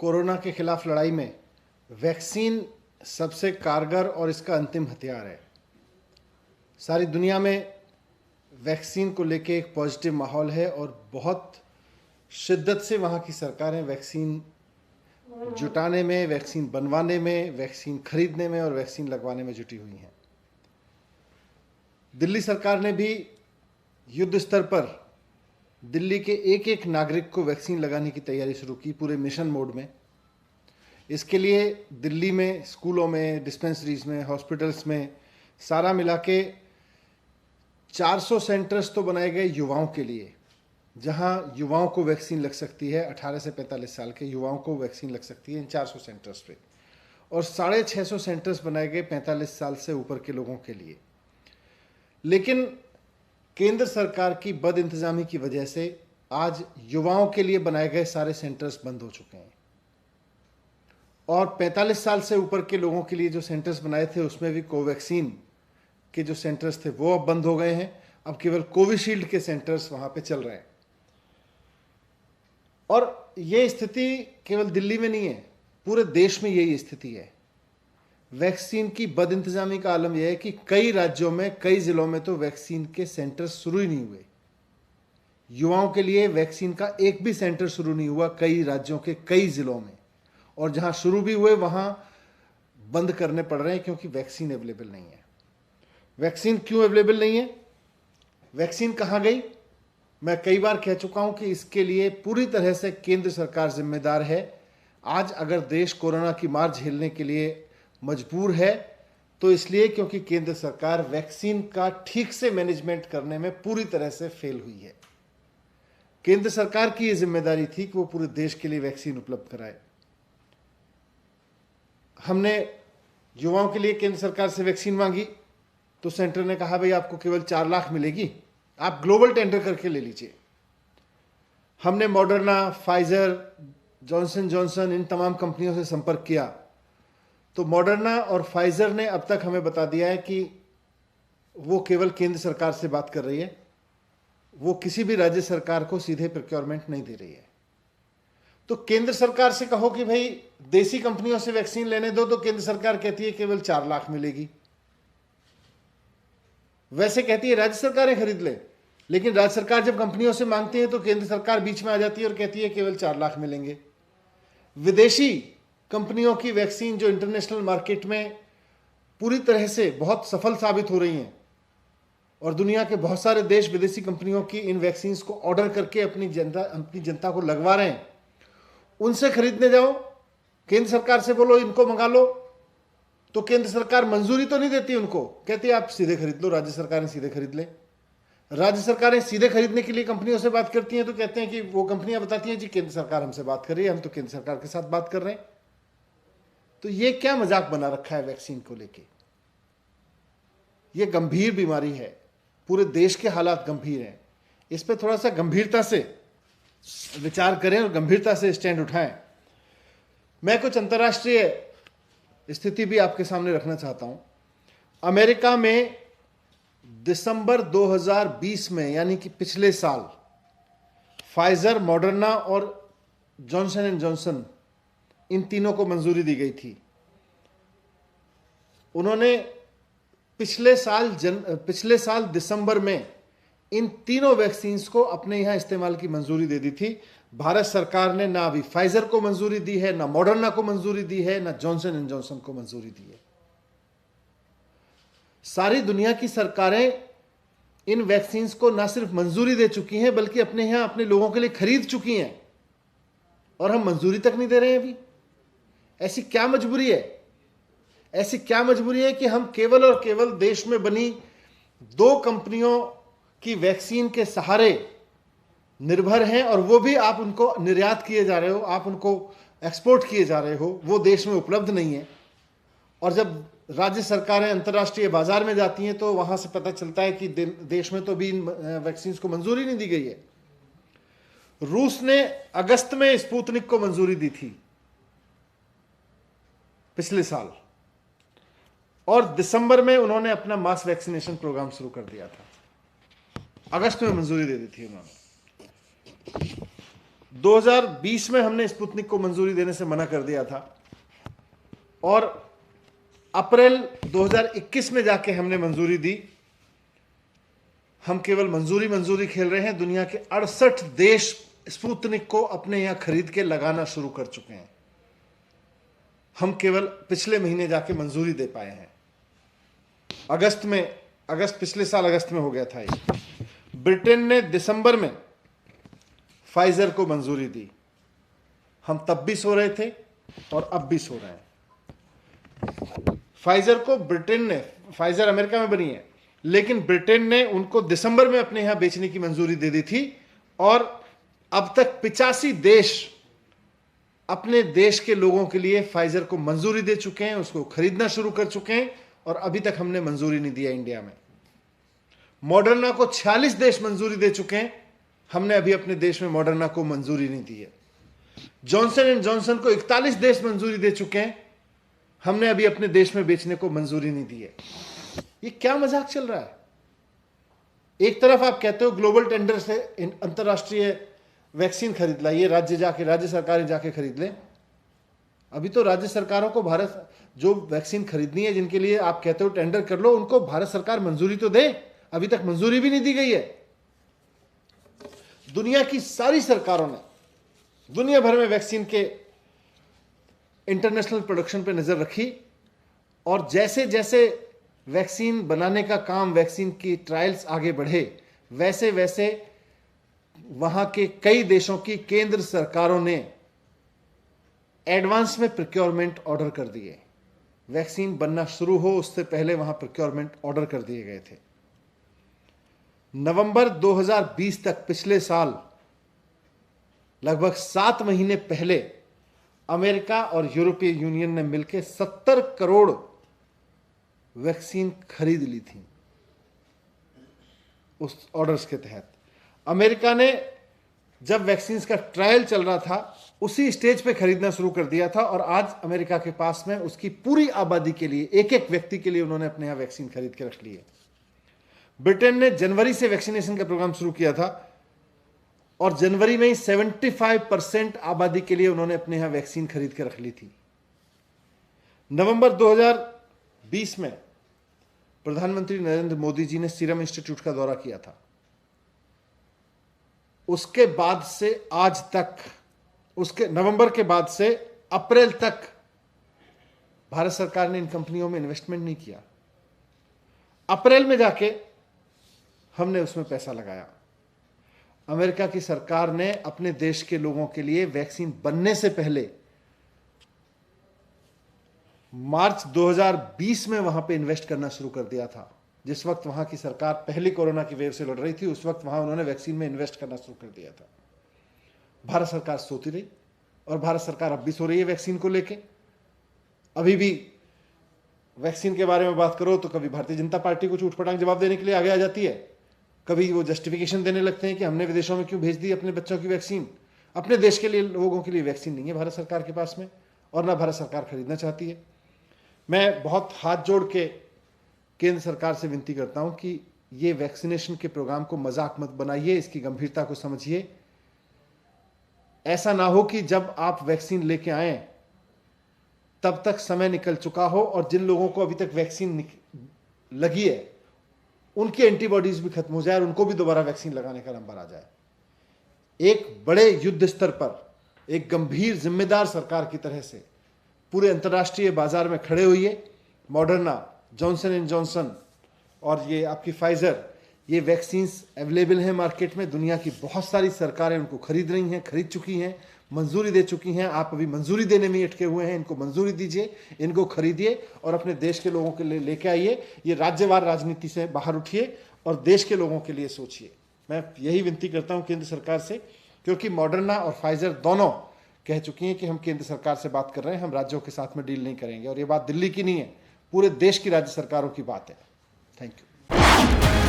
Corona के खिलाफ लड़ाई में वैक्सीन सबसे कारगर और इसका अंतिम हथियार है। सारी दुनिया में वैक्सीन को लेके एक पॉजिटिव माहौल है और बहुत शिद्दत से वहाँ की सरकारें वैक्सीन जुटाने में, वैक्सीन बनवाने में, वैक्सीन खरीदने में और वैक्सीन लगवाने में जुटी हुई हैं। दिल्ली सरकार ने भी युद्ध स्तर पर दिल्ली के एक एक नागरिक को वैक्सीन लगाने की तैयारी शुरू की, पूरे मिशन मोड में। इसके लिए दिल्ली में स्कूलों में, डिस्पेंसरीज में, हॉस्पिटल्स में सारा मिला के 400 सेंटर्स तो बनाए गए युवाओं के लिए, जहां युवाओं को वैक्सीन लग सकती है। 18 से 45 साल के युवाओं को वैक्सीन लग सकती है इन 400 सेंटर्स पे। और 650 सेंटर्स बनाए गए 45 साल से ऊपर के लोगों के लिए। लेकिन केंद्र सरकार की बदइंतजामी की वजह से आज युवाओं के लिए बनाए गए सारे सेंटर्स बंद हो चुके हैं और 45 साल से ऊपर के लोगों के लिए जो सेंटर्स बनाए थे उसमें भी कोवैक्सीन के जो सेंटर्स थे वो अब बंद हो गए हैं। अब केवल कोविशील्ड के सेंटर्स वहां पे चल रहे हैं। और ये स्थिति केवल दिल्ली में नहीं है, पूरे देश में यही स्थिति है। वैक्सीन की बदइंतजामी का आलम यह है कि कई राज्यों में, कई जिलों में तो वैक्सीन के सेंटर शुरू ही नहीं हुए। युवाओं के लिए वैक्सीन का एक भी सेंटर शुरू नहीं हुआ कई राज्यों के कई जिलों में। और जहां शुरू भी हुए वहां बंद करने पड़ रहे हैं क्योंकि वैक्सीन अवेलेबल नहीं है। वैक्सीन क्यों अवेलेबल नहीं है? वैक्सीन कहां गई? मैं कई बार कह चुका हूं कि इसके लिए पूरी तरह से केंद्र सरकार जिम्मेदार है। आज अगर देश कोरोना की मार झेलने के लिए मजबूर है तो इसलिए क्योंकि केंद्र सरकार वैक्सीन का ठीक से मैनेजमेंट करने में पूरी तरह से फेल हुई है। केंद्र सरकार की यह जिम्मेदारी थी कि वो पूरे देश के लिए वैक्सीन उपलब्ध कराए। हमने युवाओं के लिए केंद्र सरकार से वैक्सीन मांगी तो सेंटर ने कहा भाई आपको केवल 4 लाख मिलेगी, आप ग्लोबल टेंडर करके ले लीजिए। हमने मॉडर्ना, फाइजर, जॉनसन जॉनसन इन तमाम कंपनियों से संपर्क किया तो मॉडर्ना और फाइजर ने अब तक हमें बता दिया है कि वो केवल केंद्र सरकार से बात कर रही है, वो किसी भी राज्य सरकार को सीधे प्रोक्योरमेंट नहीं दे रही है। तो केंद्र सरकार से कहो कि भाई देसी कंपनियों से वैक्सीन लेने दो तो केंद्र सरकार कहती है केवल 4 लाख मिलेगी। वैसे कहती है राज्य सरकारें खरीद ले, लेकिन राज्य सरकार जब कंपनियों से मांगती है तो केंद्र सरकार बीच में आ जाती है और कहती है केवल 4 लाख मिलेंगे। विदेशी कंपनियों की वैक्सीन जो इंटरनेशनल मार्केट में पूरी तरह से बहुत सफल साबित हो रही हैं और दुनिया के बहुत सारे देश विदेशी कंपनियों की इन वैक्सीन को ऑर्डर करके अपनी जनता को लगवा रहे हैं, उनसे खरीदने जाओ, केंद्र सरकार से बोलो इनको मंगा लो, तो केंद्र सरकार मंजूरी तो नहीं देती उनको, कहती है आप सीधे खरीद लो, राज्य सरकारें सीधे खरीद ले। राज्य सरकारें सीधे खरीदने के लिए कंपनियों से बात करती हैं तो कहते हैं कि वो कंपनियां बताती हैं जी केंद्र सरकार हमसे बात कर रही है, हम तो केंद्र सरकार के साथ बात कर रहे हैं। तो ये क्या मजाक बना रखा है वैक्सीन को लेके? ये गंभीर बीमारी है, पूरे देश के हालात गंभीर हैं। इस पे थोड़ा सा गंभीरता से विचार करें और गंभीरता से स्टैंड उठाएं। मैं कुछ अंतर्राष्ट्रीय स्थिति भी आपके सामने रखना चाहता हूं। अमेरिका में दिसंबर 2020 में, यानी कि पिछले साल, फाइजर, मॉडर्ना और जॉनसन एंड जॉनसन इन तीनों को मंजूरी दी गई थी। उन्होंने पिछले साल दिसंबर में इन तीनों वैक्सीन को अपने यहां इस्तेमाल की मंजूरी दे दी थी। भारत सरकार ने ना अभी फाइजर को मंजूरी दी है, ना मॉडर्ना को मंजूरी दी है, ना जॉनसन एंड जॉनसन को मंजूरी दी है। सारी दुनिया की सरकारें इन वैक्सीन को ना सिर्फ मंजूरी दे चुकी हैं बल्कि अपने यहां अपने लोगों के लिए खरीद चुकी हैं और हम मंजूरी तक नहीं दे रहे हैं अभी। ऐसी क्या मजबूरी है? ऐसी क्या मजबूरी है कि हम केवल और केवल देश में बनी 2 कंपनियों की वैक्सीन के सहारे निर्भर हैं और वो भी आप उनको निर्यात किए जा रहे हो, आप उनको एक्सपोर्ट किए जा रहे हो, वो देश में उपलब्ध नहीं है। और जब राज्य सरकारें अंतर्राष्ट्रीय बाजार में जाती हैं तो वहां से पता चलता है कि देश में तो भी इन वैक्सीन को मंजूरी नहीं दी गई है। रूस ने अगस्त में स्पुतनिक को मंजूरी दी थी पिछले साल, और दिसंबर में उन्होंने अपना मास वैक्सीनेशन प्रोग्राम शुरू कर दिया था। अगस्त में मंजूरी दे दी थी उन्होंने। 2020 में हमने स्पुतनिक को मंजूरी देने से मना कर दिया था और अप्रैल 2021 में जाके हमने मंजूरी दी। हम केवल मंजूरी खेल रहे हैं। दुनिया के 68 देश स्पुतनिक को अपने यहां खरीद के लगाना शुरू कर चुके हैं। हम केवल पिछले महीने जाके मंजूरी दे पाए हैं। पिछले साल अगस्त में हो गया था ये। ब्रिटेन ने दिसंबर में फाइजर को मंजूरी दी। हम तब भी सो रहे थे और अब भी सो रहे हैं। फाइजर को फाइजर अमेरिका में बनी है, लेकिन ब्रिटेन ने उनको दिसंबर में अपने यहां बेचने की मंजूरी दे दी थी और अब तक 85 देश अपने देश के लोगों के लिए फाइजर को मंजूरी दे चुके हैं, उसको खरीदना शुरू कर चुके हैं और अभी तक हमने मंजूरी नहीं दिया इंडिया में। मॉडर्ना को 46 देश मंजूरी दे चुके हैं, हमने अभी अपने देश में मॉडर्ना को मंजूरी नहीं दी है। जॉनसन एंड जॉनसन को 41 देश मंजूरी दे चुके हैं, हमने अभी अपने देश में बेचने को मंजूरी नहीं दी है। ये क्या मजाक चल रहा है? एक तरफ आप कहते हो ग्लोबल टेंडर से अंतरराष्ट्रीय वैक्सीन खरीद लाइए, राज्य सरकारें जाके खरीद लें। अभी तो राज्य सरकारों को भारत जो वैक्सीन खरीदनी है, जिनके लिए आप कहते हो टेंडर कर लो, उनको भारत सरकार मंजूरी तो दे। अभी तक मंजूरी भी नहीं दी गई है। दुनिया की सारी सरकारों ने दुनिया भर में वैक्सीन के इंटरनेशनल प्रोडक्शन पे नजर रखी और जैसे जैसे वैक्सीन बनाने का काम, वैक्सीन की ट्रायल्स आगे बढ़े, वैसे वैसे वहां के कई देशों की केंद्र सरकारों ने एडवांस में प्रोक्योरमेंट ऑर्डर कर दिए। वैक्सीन बनना शुरू हो उससे पहले वहां प्रोक्योरमेंट ऑर्डर कर दिए गए थे। नवंबर 2020 तक, पिछले साल लगभग 7 महीने पहले, अमेरिका और यूरोपीय यूनियन ने मिलकर 70 करोड़ वैक्सीन खरीद ली थी उस ऑर्डर्स के तहत। अमेरिका ने जब वैक्सीन का ट्रायल चल रहा था उसी स्टेज पे खरीदना शुरू कर दिया था और आज अमेरिका के पास में उसकी पूरी आबादी के लिए, एक एक व्यक्ति के लिए उन्होंने अपने यहां वैक्सीन खरीद के रख ली है। ब्रिटेन ने जनवरी से वैक्सीनेशन का प्रोग्राम शुरू किया था और जनवरी में ही 75% आबादी के लिए उन्होंने अपने यहां वैक्सीन खरीद के रख ली थी। नवंबर 2020 में प्रधानमंत्री नरेंद्र मोदी जी ने सीरम इंस्टीट्यूट का दौरा किया था। उसके बाद से आज तक, नवंबर के बाद से अप्रैल तक भारत सरकार ने इन कंपनियों में इन्वेस्टमेंट नहीं किया। अप्रैल में जाके हमने उसमें पैसा लगाया। अमेरिका की सरकार ने अपने देश के लोगों के लिए वैक्सीन बनने से पहले मार्च 2020 में वहां पे इन्वेस्ट करना शुरू कर दिया था। जिस वक्त वहां की सरकार पहली कोरोना की वेव से लड़ रही थी, उस वक्त वहां उन्होंने वैक्सीन में इन्वेस्ट करना शुरू कर दिया था। भारत सरकार सोती रही और भारत सरकार अब भी सो रही है वैक्सीन को लेके। अभी भी वैक्सीन के बारे में बात करो तो कभी भारतीय जनता पार्टी को चूटपटांग जवाब देने के लिए आगे आ जाती है, कभी वो जस्टिफिकेशन देने लगते हैं कि हमने विदेशों में क्यों भेज दी अपने बच्चों की वैक्सीन। अपने देश के लिए, लोगों के लिए वैक्सीन नहीं है भारत सरकार के पास में और ना भारत सरकार खरीदना चाहती है। मैं बहुत हाथ जोड़ के केंद्र सरकार से विनती करता हूं कि ये वैक्सीनेशन के प्रोग्राम को मजाक मत बनाइए, इसकी गंभीरता को समझिए। ऐसा ना हो कि जब आप वैक्सीन लेके आए तब तक समय निकल चुका हो और जिन लोगों को अभी तक वैक्सीन लगी है उनकी एंटीबॉडीज भी खत्म हो जाए और उनको भी दोबारा वैक्सीन लगाने का नंबर आ जाए। एक बड़े युद्ध स्तर पर एक गंभीर जिम्मेदार सरकार की तरह से पूरे अंतर्राष्ट्रीय बाजार में खड़े हुई मॉडर्ना, जॉनसन एंड जॉनसन और ये आपकी फाइजर, ये वैक्सीन्स अवेलेबल हैं मार्केट में। दुनिया की बहुत सारी सरकारें उनको खरीद रही हैं, खरीद चुकी हैं, मंजूरी दे चुकी हैं। आप अभी मंजूरी देने में अटके हुए हैं, इनको मंजूरी दीजिए, इनको खरीदिए और अपने देश के लोगों के लिए लेके आइए। ये राज्यवार राजनीति से बाहर उठिए और देश के लोगों के लिए सोचिए। मैं यही विनती करता हूं केंद्र सरकार से, क्योंकि मॉडर्ना और फाइजर दोनों कह चुकी हैं कि हम केंद्र सरकार से बात कर रहे हैं, हम राज्यों के साथ में डील नहीं करेंगे। और ये बात दिल्ली की नहीं है, पूरे देश की राज्य सरकारों की बात है। Thank you.